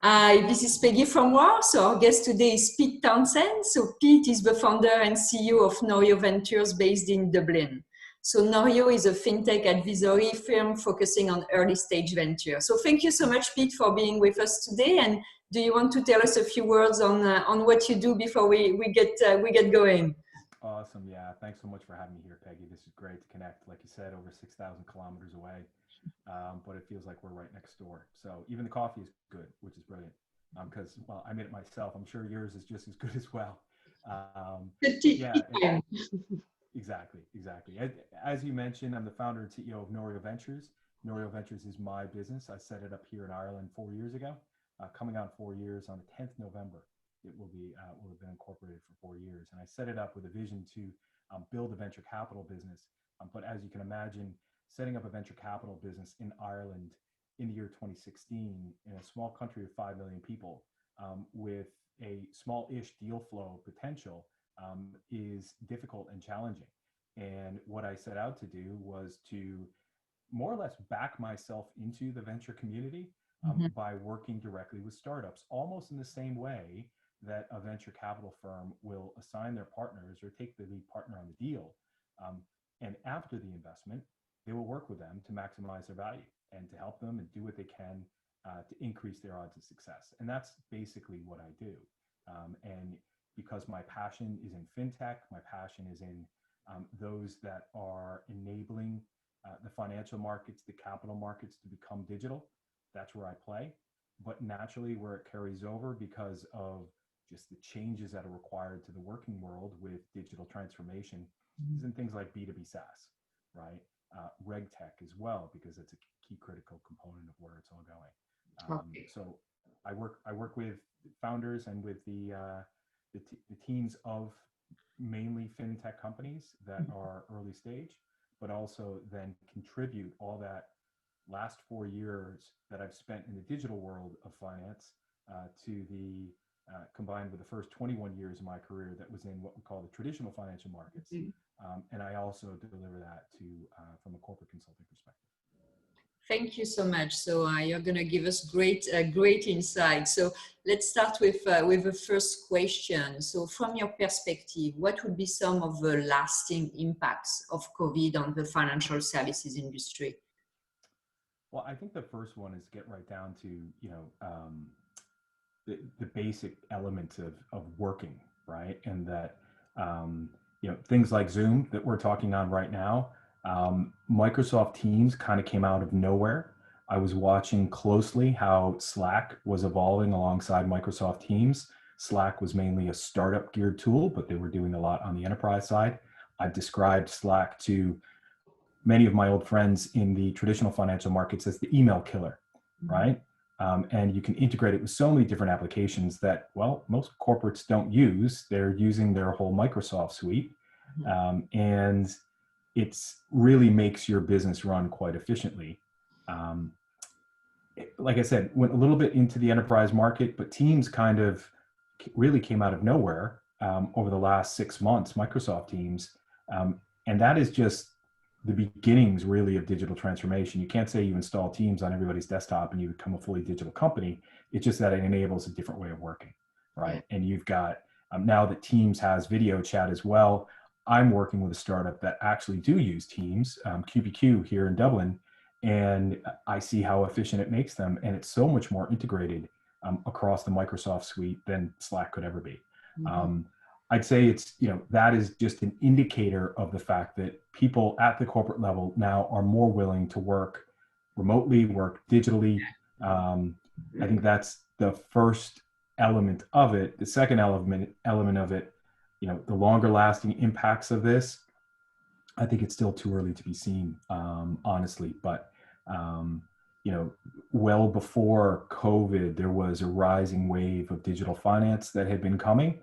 Hi, this is Peggy from WAR. So our guest today is Pete Townsend. So Pete is the founder and CEO of Norio Ventures based in Dublin. So Norio is a fintech advisory firm focusing on early stage ventures. So thank you so much, Pete, for being with us today. And do you want to tell us a few words on what you do before we get going? Awesome. Yeah. Thanks so much for having me here, Peggy. This is great to connect. Like you said, over 6,000 kilometers away, but it feels like we're right next door. So even the coffee is good, which is brilliant. Because, well, I made it myself. I'm sure yours is just as good as well. Good But tea yeah, time. exactly. As you mentioned, I'm the founder and CEO of Norio Ventures. Norio Ventures is my business. I set it up here in Ireland 4 years ago. Coming on 4 years on the 10th November. It will have been incorporated for 4 years. And I set it up with a vision to build a venture capital business. But as you can imagine, setting up a venture capital business in Ireland in the year 2016 in a small country of 5 million people with a small-ish deal flow potential is difficult and challenging. And what I set out to do was to more or less back myself into the venture community by working directly with startups, almost in the same way that a venture capital firm will assign their partners or take the lead partner on the deal. And after the investment, they will work with them to maximize their value and to help them and do what they can to increase their odds of success. And that's basically what I do. And because my passion is in fintech, my passion is in those that are enabling the financial markets, the capital markets to become digital. That's where I play. But naturally, where it carries over because of just the changes that are required to the working world with digital transformation is in things like B2B SaaS, right? Reg tech as well, because it's a key critical component of where it's all going. Okay. So I work with founders and with the teams of mainly fintech companies that are early stage, but also then contribute all that last 4 years that I've spent in the digital world of finance to the combined with the first 21 years of my career that was in what we call the traditional financial markets. And I also deliver that to from a corporate consulting perspective. Thank you so much. So you're going to give us great insight. So let's start with the first question. So from your perspective, what would be some of the lasting impacts of COVID on the financial services industry? Well, I think the first one is get right down to, the basic elements of working, right? And that, things like Zoom that we're talking on right now, Microsoft Teams kind of came out of nowhere. I was watching closely how Slack was evolving alongside Microsoft Teams. Slack was mainly a startup geared tool, but they were doing a lot on the enterprise side. I've described Slack to many of my old friends in the traditional financial markets as the email killer, right? And you can integrate it with so many different applications that, well, most corporates don't use. They're using their whole Microsoft suite. And it's really makes your business run quite efficiently. Like I said, went a little bit into the enterprise market, but Teams kind of really came out of nowhere over the last 6 months, Microsoft Teams. And that is just the beginnings really of digital transformation. You can't say you install Teams on everybody's desktop and you become a fully digital company. It's just that it enables a different way of working, right? Yeah. And you've got, now that Teams has video chat as well, I'm working with a startup that actually do use Teams, QBQ here in Dublin, and I see how efficient it makes them. And it's so much more integrated across the Microsoft suite than Slack could ever be. I'd say it's, that is just an indicator of the fact that people at the corporate level now are more willing to work remotely, work digitally. I think that's the first element of it. The second element of it, the longer lasting impacts of this, I think it's still too early to be seen, honestly. But, well before COVID, there was a rising wave of digital finance that had been coming.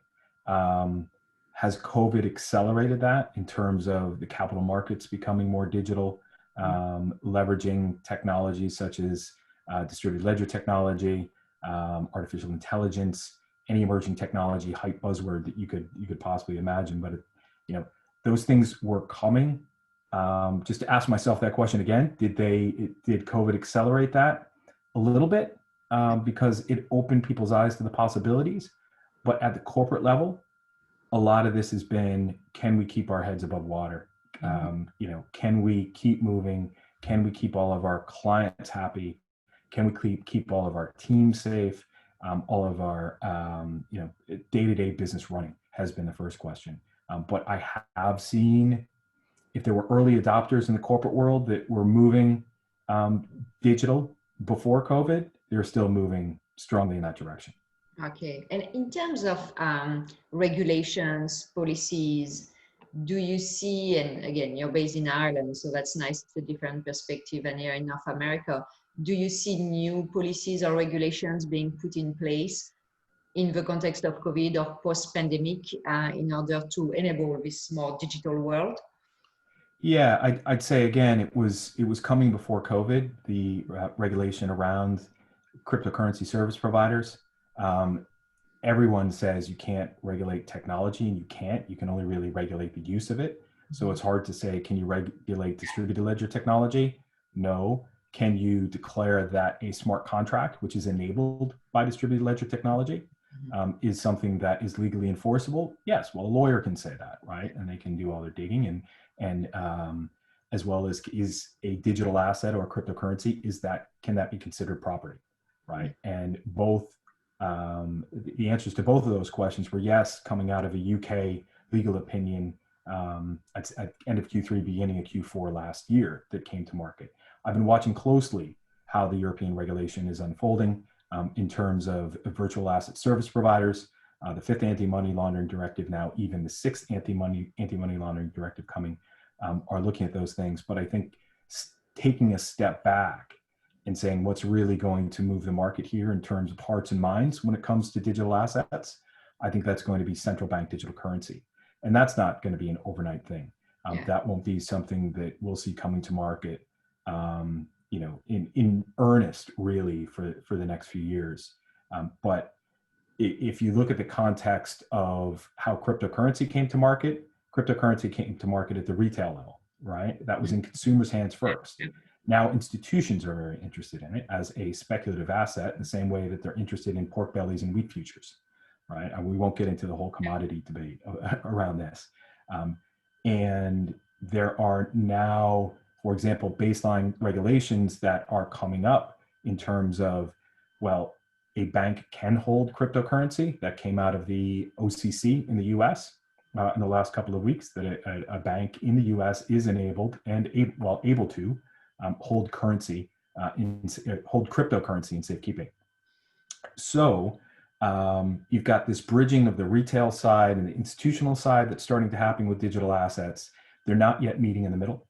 Has COVID accelerated that in terms of the capital markets becoming more digital, leveraging technologies such as distributed ledger technology, artificial intelligence, any emerging technology, hype buzzword that you could possibly imagine. But those things were coming. Just to ask myself that question again, did COVID accelerate that? A little bit. because it opened people's eyes to the possibilities. But at the corporate level, a lot of this has been, can we keep our heads above water? Can we keep moving? Can we keep all of our clients happy? Can we keep all of our teams safe? All of our day-to-day business running has been the first question. But I have seen, if there were early adopters in the corporate world that were moving digital before COVID, they're still moving strongly in that direction. Okay. And in terms of regulations, policies, do you see, and again, you're based in Ireland, so that's nice, it's a different perspective, and here in North America, do you see new policies or regulations being put in place in the context of COVID or post-pandemic in order to enable this more digital world? Yeah, I'd say again, it was coming before COVID, the regulation around cryptocurrency service providers. Everyone says you can't regulate technology, and you can only really regulate the use of it. So it's hard to say, can you regulate distributed ledger technology? No. Can you declare that a smart contract, which is enabled by distributed ledger technology, is something that is legally enforceable? Yes. Well, a lawyer can say that, right? And they can do all their digging, and as well as, is a digital asset or a cryptocurrency, can that be considered property, right? And both, the answers to both of those questions were yes, coming out of a UK legal opinion at end of Q3, beginning of Q4 last year that came to market. I've been watching closely how the European regulation is unfolding in terms of virtual asset service providers, the 5th anti-money laundering directive, now even the 6th anti-money laundering directive coming, are looking at those things. But I think taking a step back and saying what's really going to move the market here in terms of hearts and minds when it comes to digital assets, I think that's going to be central bank digital currency. And that's not going to be an overnight thing. That won't be something that we'll see coming to market, in earnest, really, for the next few years. But if you look at the context of how cryptocurrency came to market at the retail level, right? That was in consumers' hands first. Now institutions are very interested in it as a speculative asset, in the same way that they're interested in pork bellies and wheat futures, right? And we won't get into the whole commodity debate around this. And there are now, for example, baseline regulations that are coming up in terms of, well, a bank can hold cryptocurrency. That came out of the OCC in the US in the last couple of weeks, that a bank in the US is enabled and able to hold cryptocurrency in safekeeping. So you've got this bridging of the retail side and the institutional side that's starting to happen with digital assets. They're not yet meeting in the middle.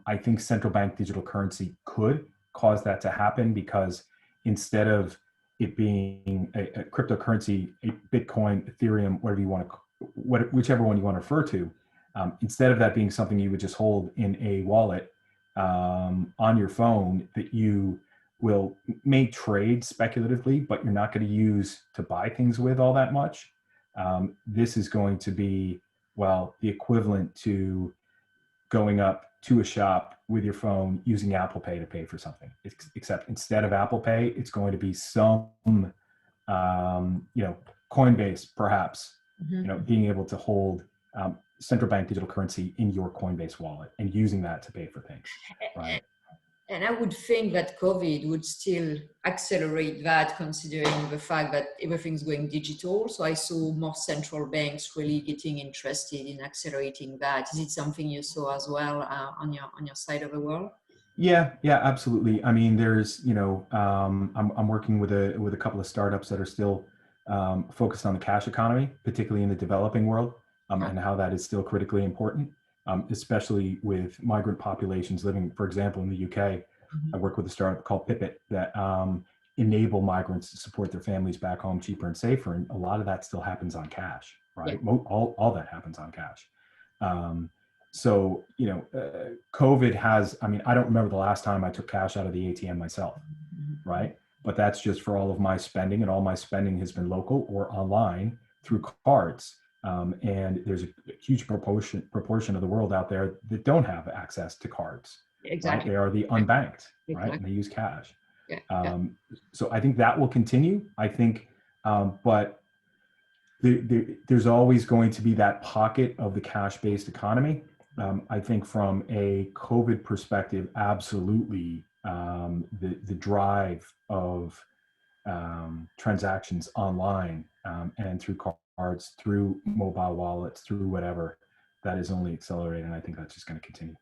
I think central bank digital currency could cause that to happen, because instead of it being a cryptocurrency, a Bitcoin, Ethereum, whichever one you want to refer to, instead of that being something you would just hold in a wallet on your phone that you may trade speculatively, but you're not going to use to buy things with all that much. This is going to be, well, the equivalent to going up to a shop with your phone using Apple Pay to pay for something, except instead of Apple Pay, it's going to be some, Coinbase, perhaps, being able to hold central bank digital currency in your Coinbase wallet and using that to pay for things, right? And I would think that COVID would still accelerate that, considering the fact that everything's going digital. So I saw more central banks really getting interested in accelerating that. Is it something you saw as well on your side of the world? Yeah, absolutely. I mean, there's, I'm working with a couple of startups that are still focused on the cash economy, particularly in the developing world, and how that is still critically important. Especially with migrant populations living, for example, in the UK. I work with a startup called Pipit that enable migrants to support their families back home cheaper and safer. And a lot of that still happens on cash, right? Yeah. All that happens on cash. So, COVID has, I don't remember the last time I took cash out of the ATM myself, right? But that's just for all of my spending, and all my spending has been local or online through cards. And there's a huge proportion of the world out there that don't have access to cards. Exactly. Right? They are the unbanked, exactly. Right? And they use cash. So I think that will continue. I think, but there's always going to be that pocket of the cash-based economy. I think from a COVID perspective, absolutely, the drive of transactions online and through cards, through mobile wallets, through whatever, that is only accelerating. And I think that's just going to continue.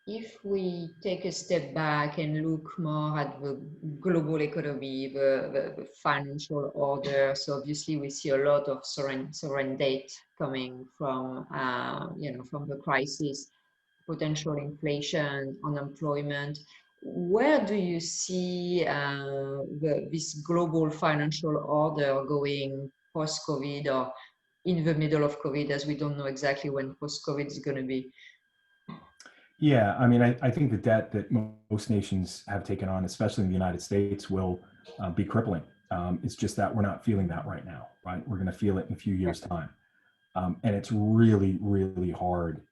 If we take a step back and look more at the global economy, the financial order, so obviously we see a lot of sovereign debt coming from, from the crisis, potential inflation, unemployment. Where do you see this global financial order going post-COVID or in the middle of COVID, as we don't know exactly when post-COVID is going to be? Yeah, I mean, I think the debt that most nations have taken on, especially in the United States, will be crippling. It's just that we're not feeling that right now, right? We're going to feel it in a few years' time. And it's really, really hard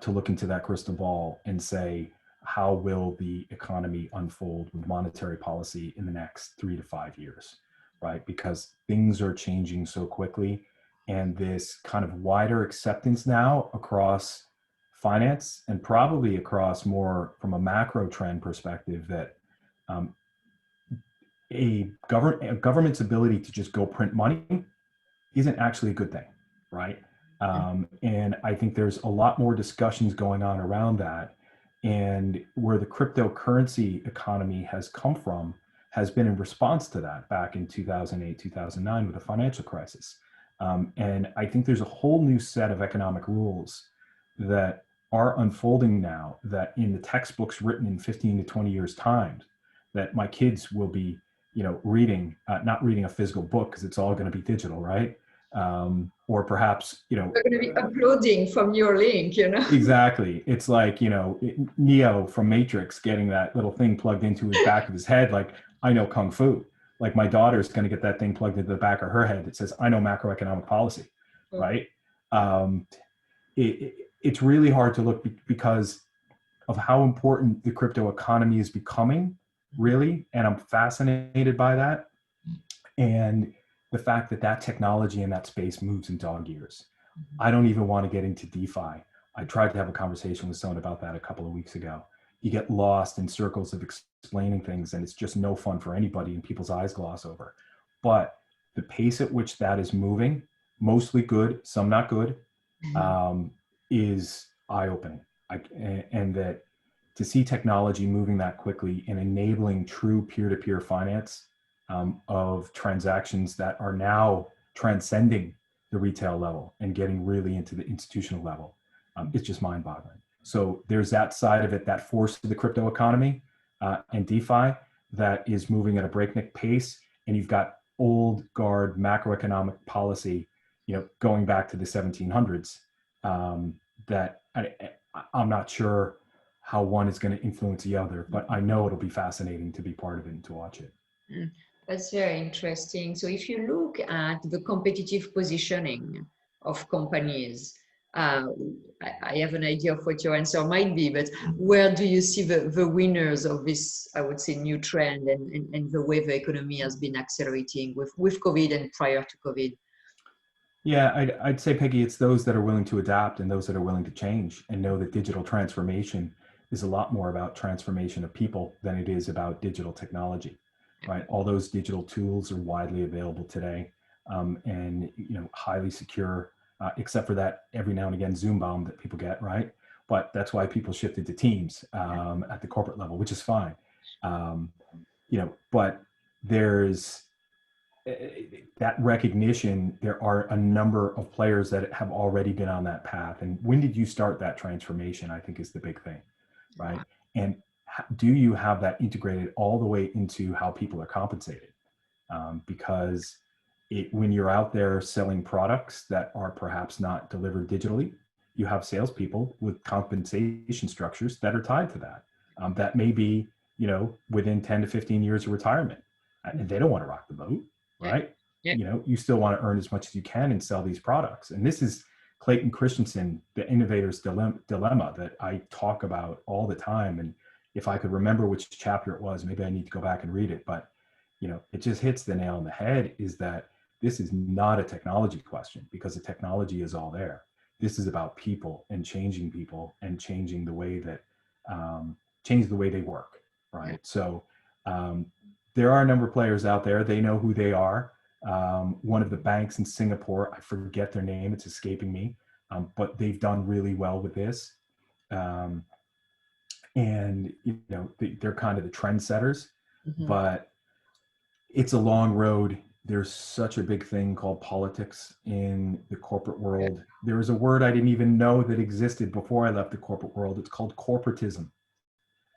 to look into that crystal ball and say, how will the economy unfold with monetary policy in the next 3 to 5 years, right? Because things are changing so quickly, and this kind of wider acceptance now across finance and probably across more from a macro trend perspective that a government's ability to just go print money isn't actually a good thing, right? And I think there's a lot more discussions going on around that. And where the cryptocurrency economy has come from has been in response to that back in 2008, 2009 with the financial crisis. And I think there's a whole new set of economic rules that are unfolding now that in the textbooks written in 15 to 20 years time, that my kids will be, reading, not reading a physical book because it's all going to be digital, right? Or perhaps, they're going to be uploading from your link, Exactly. It's like, Neo from Matrix getting that little thing plugged into his back of his head. Like, I know Kung Fu. Like, my daughter's going to get that thing plugged into the back of her head that says, I know macroeconomic policy, right? It's really hard to look because of how important the crypto economy is becoming, really. And I'm fascinated by that. And the fact that that technology in that space moves in dog years. I don't even want to get into DeFi. I tried to have a conversation with someone about that a couple of weeks ago. You get lost in circles of explaining things, and it's just no fun for anybody, and people's eyes gloss over. But the pace at which that is moving, mostly good, some not good, is eye-opening. And that to see technology moving that quickly and enabling true peer-to-peer finance of transactions that are now transcending the retail level and getting really into the institutional level, it's just mind-boggling. So there's that side of it, that force of the crypto economy and DeFi that is moving at a breakneck pace. And you've got old guard macroeconomic policy, going back to the 1700s, that I'm not sure how one is going to influence the other, but I know it'll be fascinating to be part of it and to watch it. That's very interesting. So if you look at the competitive positioning of companies, I have an idea of what your answer might be, but where do you see the winners of this, I would say, new trend and the way the economy has been accelerating with COVID and prior to COVID? Yeah, I'd say, Peggy, it's those that are willing to adapt and those that are willing to change and know that digital transformation is a lot more about transformation of people than it is about digital technology, right? All those digital tools are widely available today and, highly secure, except for that every now and again Zoom bomb that people get, right? But that's why people shifted to Teams at the corporate level, which is fine. But there's that recognition. There are a number of players that have already been on that path. And when did you start that transformation, I think, is the big thing, right? And do you have that integrated all the way into how people are compensated? Because when you're out there selling products that are perhaps not delivered digitally, you have salespeople with compensation structures that are tied to that. That may be, within 10 to 15 years of retirement, and they don't want to rock the boat, right? Yeah. You still want to earn as much as you can and sell these products. And this is Clayton Christensen, the innovator's dilemma that I talk about all the time. And, if I could remember which chapter it was, maybe I need to go back and read it, but it just hits the nail on the head, is that this is not a technology question, because the technology is all there. This is about people and changing people and changing the way that change the way they work, right? So there are a number of players out there. They know who they are. One of the banks in Singapore, I forget their name, it's escaping me, but they've done really well with this. And they're kind of the trendsetters, but it's a long road. There's such a big thing called politics in the corporate world. There is a word I didn't even know that existed before I left the corporate world. It's called corporatism.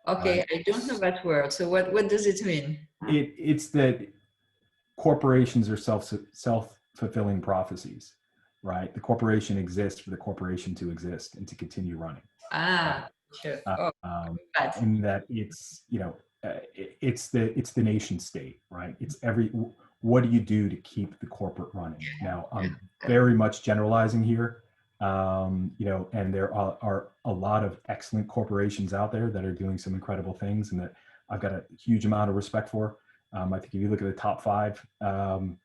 Okay, right? I don't know that word. So what does it mean? It's that corporations are self-fulfilling prophecies, right? The corporation exists for the corporation to exist and to continue running. Ah, sure. And that it's it's the nation state, right? It's what do you do to keep the corporate running? Now, I'm very much generalizing here, and there are a lot of excellent corporations out there that are doing some incredible things, and that I've got a huge amount of respect for. I think if you look at the top 5, in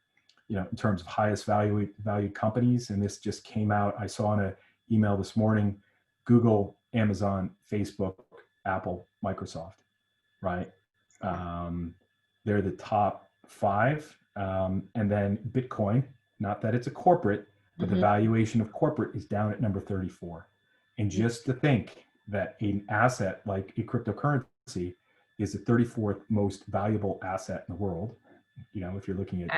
terms of highest valued companies, and this just came out, I saw in an email this morning, Google, Amazon, Facebook, Apple, Microsoft, right? They're the top 5. And then Bitcoin, not that it's a corporate, but the valuation of corporate is down at number 34. And just to think that an asset like a cryptocurrency is the 34th most valuable asset in the world, if you're looking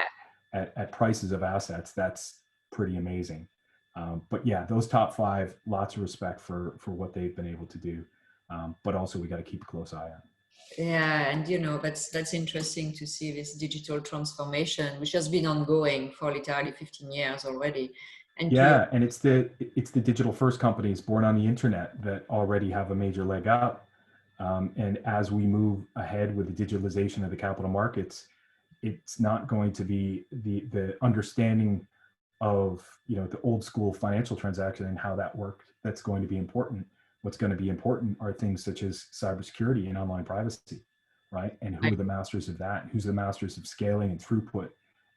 at prices of assets, that's pretty amazing. But yeah, those top 5, lots of respect for what they've been able to do. But also we got to keep a close eye on. Yeah, and that's interesting to see this digital transformation, which has been ongoing for literally 15 years already. And and it's the digital first companies born on the internet that already have a major leg up. And as we move ahead with the digitalization of the capital markets, it's not going to be the understanding of the old school financial transaction and how that worked that's going to be important. What's going to be important are things such as cybersecurity and online privacy, right? And who are the masters of that? Who's the masters of scaling and throughput,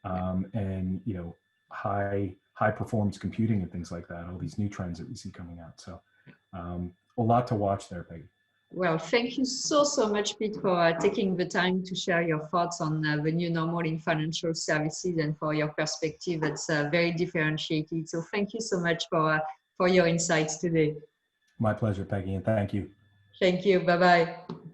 and high performance computing and things like that? All these new trends that we see coming out. So a lot to watch there, Peggy. Well, thank you so much, Pete, for taking the time to share your thoughts on the new normal in financial services, and for your perspective that's very differentiated. So thank you so much for your insights today. My pleasure, Peggy, and thank you. Thank you. Bye-bye.